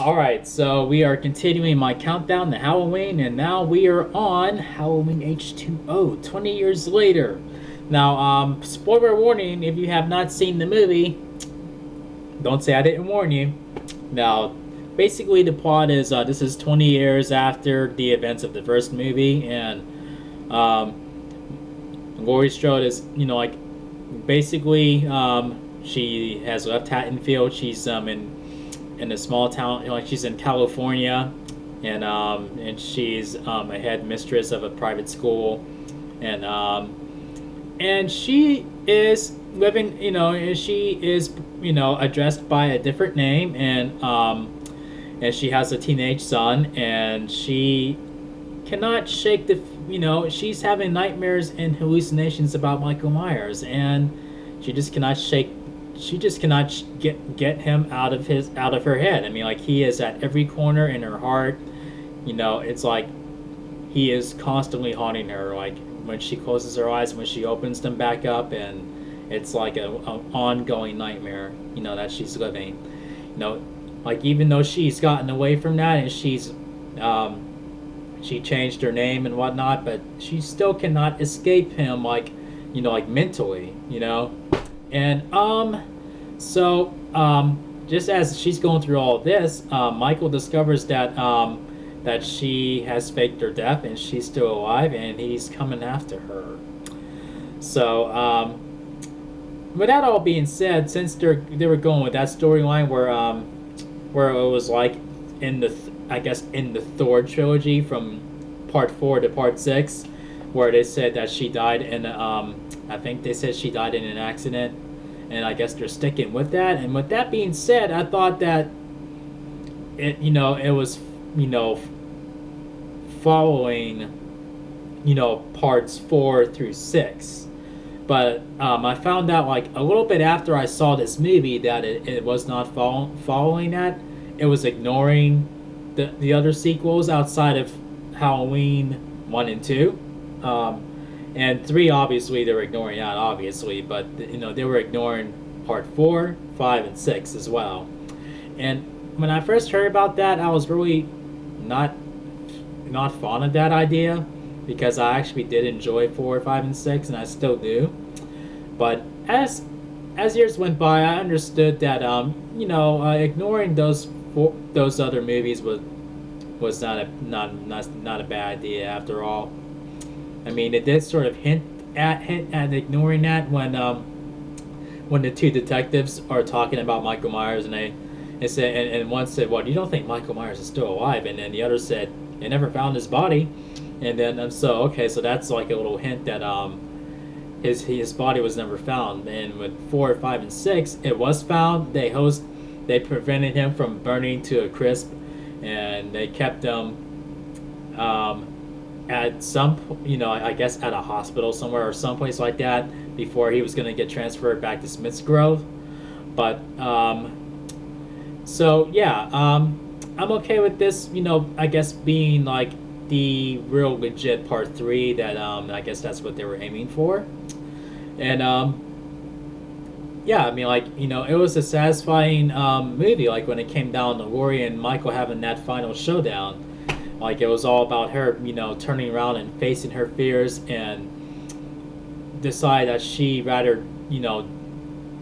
Alright, so we are continuing my countdown to Halloween, and now we are on Halloween H20, 20 years later. Now, spoiler warning, if you have not seen the movie, don't say I didn't warn you. Now, basically the plot is this is 20 years after the events of the first movie, and Laurie Strode is, basically, she has left Haddonfield. She's in a small town, like she's in California, and she's a headmistress of a private school, and she is living, and she is, addressed by a different name, and she has a teenage son, and she cannot shake the, she's having nightmares and hallucinations about Michael Myers, and she just cannot shake she just cannot get him out of her head. I mean, like, he is at every corner in her heart. It's like he is constantly haunting her, like when she closes her eyes, when she opens them back up, and it's like a ongoing nightmare, that she's living. Like, even though she's gotten away from that, and she changed her name and whatnot, but she still cannot escape him, like, like mentally, and just as she's going through all of this, Michael discovers that she has faked her death and she's still alive, and he's coming after her. So, with that all being said, since they were going with that storyline where it was like in the I guess in the Thor trilogy from part 4 to part 6, where they said that she died in I think they said she died in an accident, and I guess they're sticking with that. And with that being said, I thought that it was following parts 4 through 6, but I found out, like, a little bit after I saw this movie, that it was not following that. It was ignoring the other sequels outside of Halloween 1 and 2. And 3, obviously, they were ignoring that, obviously, but, they were ignoring part 4, 5, and 6 as well. And when I first heard about that, I was really not fond of that idea, because I actually did enjoy 4, 5, and 6, and I still do. But as years went by, I understood that, ignoring those other movies was not a bad idea after all. I mean, it did sort of hint at ignoring that when the two detectives are talking about Michael Myers, and they said, and one said, "Well, you don't think Michael Myers is still alive?" And then the other said, "They never found his body." And then so okay, so that's like a little hint that his body was never found. And with 4, 5, and 6, it was found. They prevented him from burning to a crisp, and they kept him at some, I guess at a hospital somewhere or someplace like that, before he was going to get transferred back to Smith's Grove. But so yeah, I'm okay with this, I guess being like the real legit part 3, that I guess that's what they were aiming for. And yeah, I mean, like, it was a satisfying movie, like when it came down to Laurie and Michael having that final showdown. Like, it was all about her, turning around and facing her fears, and decide that she rather,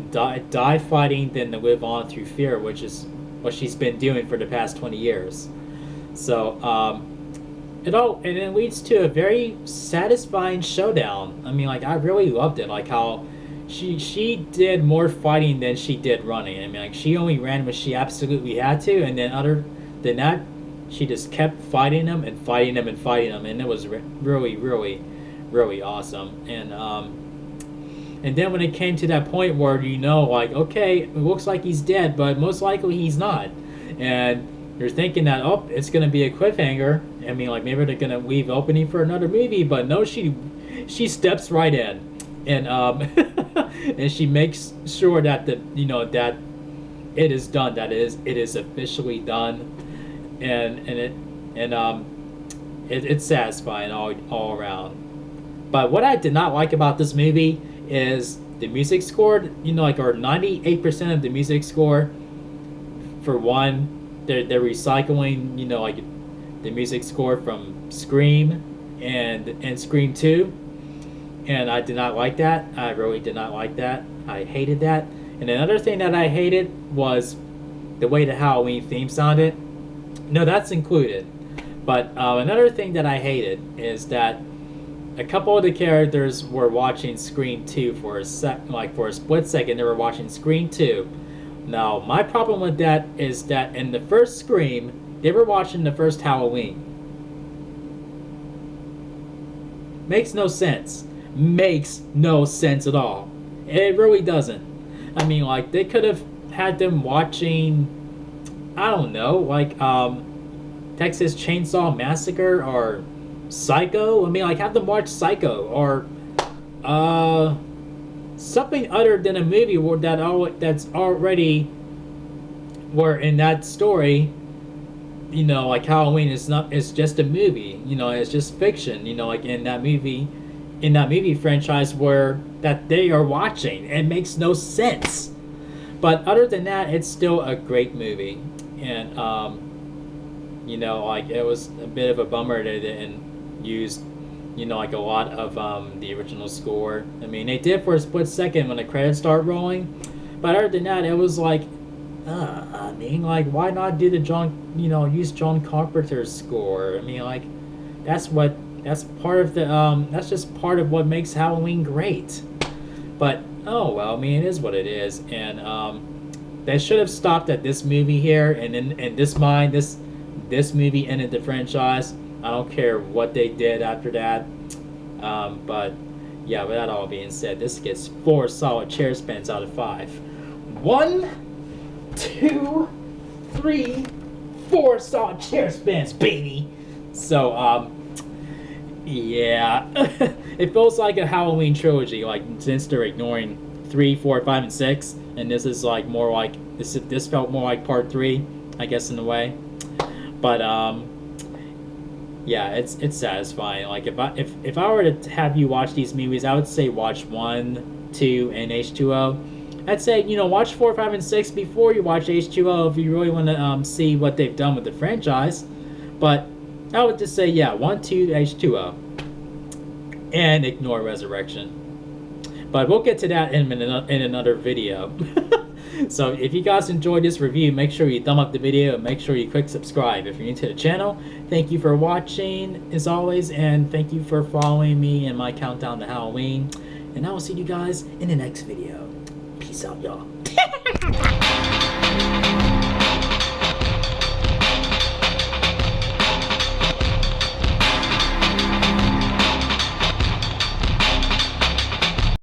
die fighting than to live on through fear, which is what she's been doing for the past 20 years. So, it leads to a very satisfying showdown. I mean, like, I really loved it, like how she did more fighting than she did running. I mean, like, she only ran when she absolutely had to, and then other than that, she just kept fighting them and fighting them and fighting them, and it was really, really, really awesome. And then when it came to that point where, like, okay, it looks like he's dead, but most likely he's not, and you're thinking that, oh, it's gonna be a cliffhanger. I mean, like, maybe they're gonna leave opening for another movie, but no, she steps right in, and and she makes sure that that it is done, that it is officially done. It's satisfying all around. But what I did not like about this movie is the music score. Like, or 98% of the music score, for one, they're recycling, you know, like the music score from Scream and Scream 2, and I did not like that. I really did not like that. I hated that. And another thing that I hated was the way the Halloween theme sounded. No, that's included. But another thing that I hated is that a couple of the characters were watching Scream 2 for for a split second. They were watching Scream 2. Now, my problem with that is that in the first Scream, they were watching the first Halloween. Makes no sense. Makes no sense at all. It really doesn't. I mean, like, they could have had them watching, I don't know, like, Texas Chainsaw Massacre or Psycho. I mean, like, have them watch Psycho or, something other than a movie that's already, where in that story, you know, like Halloween is not, it's just a movie, you know, it's just fiction, you know, like in that movie franchise where that they are watching. It makes no sense. But other than that, it's still a great movie. And you know, like, it was a bit of a bummer that they didn't use, you know, like a lot of the original score. I mean, they did for a split second when the credits start rolling, but other than that, it was like, I mean, like, why not do the use John Carpenter's score? I mean, like, that's part of the that's just part of what makes Halloween great. But oh well, I mean, it is what it is, and they should have stopped at this movie here, and in this movie ended the franchise. I don't care what they did after that. But yeah, with that all being said, this gets 4 solid chair spins out of 5. 1, 2, 3, 4 solid chair spins, baby. So yeah, it feels like a Halloween trilogy. Like, since they're ignoring 3, 4, 5, and 6, and this is like more like this felt more like part 3, I guess, in a way. But yeah, it's satisfying. Like, if I were to have you watch these movies, I would say watch 1, 2, and H20. I'd say, you know, watch 4, 5, and 6 before you watch H20 if you really want to see what they've done with the franchise. But I would just say, yeah, 1, 2, H20, and ignore Resurrection. But we'll get to that in another video. So if you guys enjoyed this review, make sure you thumb up the video and make sure you click subscribe if you're new to the channel. Thank you for watching, as always, and thank you for following me in my countdown to Halloween. And I will see you guys in the next video. Peace out, y'all.